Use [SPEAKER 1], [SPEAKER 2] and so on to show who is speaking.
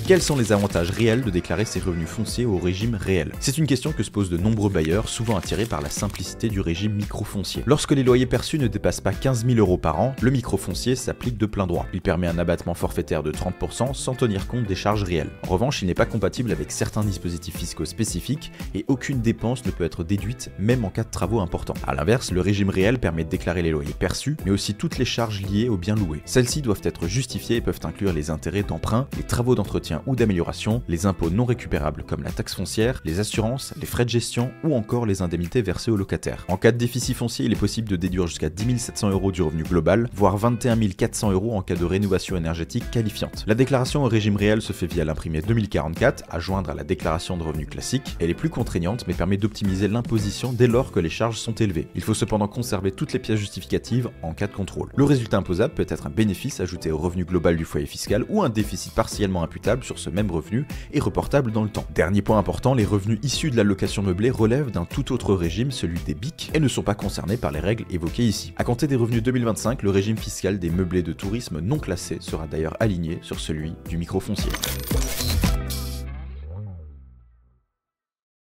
[SPEAKER 1] Quels sont les avantages réels de déclarer ses revenus fonciers au régime réel? C'est une question que se posent de nombreux bailleurs, souvent attirés par la simplicité du régime microfoncier. Lorsque les loyers perçus ne dépassent pas 15 000 € par an, le microfoncier s'applique de plein droit. Il permet un abattement forfaitaire de 30% sans tenir compte des charges réelles. En revanche, il n'est pas compatible avec certains dispositifs fiscaux spécifiques et aucune dépense ne peut être déduite, même en cas de travaux importants. A l'inverse, le régime réel permet de déclarer les loyers perçus, mais aussi toutes les charges liées aux biens loués. Celles-ci doivent être justifiées et peuvent inclure les intérêts d'emprunt, les travaux d'entretien ou d'amélioration, les impôts non récupérables comme la taxe foncière, les assurances, les frais de gestion ou encore les indemnités versées aux locataires. En cas de déficit foncier, il est possible de déduire jusqu'à 10 700 € du revenu global, voire 21 400 € en cas de rénovation énergétique qualifiante. La déclaration au régime réel se fait via l'imprimé 2044, à joindre à la déclaration de revenus classique. Elle est plus contraignante mais permet d'optimiser l'imposition dès lors que les charges sont élevées. Il faut cependant conserver toutes les pièces justificatives en cas de contrôle. Le résultat imposable peut être un bénéfice ajouté au revenu global du foyer fiscal ou un déficit partiellement imputable sur ce même revenu et reportable dans le temps. Dernier point important, les revenus issus de la location meublée relèvent d'un tout autre régime, celui des BIC, et ne sont pas concernés par les règles évoquées ici. À compter des revenus 2025, le régime fiscal des meublés de tourisme non classés sera d'ailleurs aligné sur celui du microfoncier.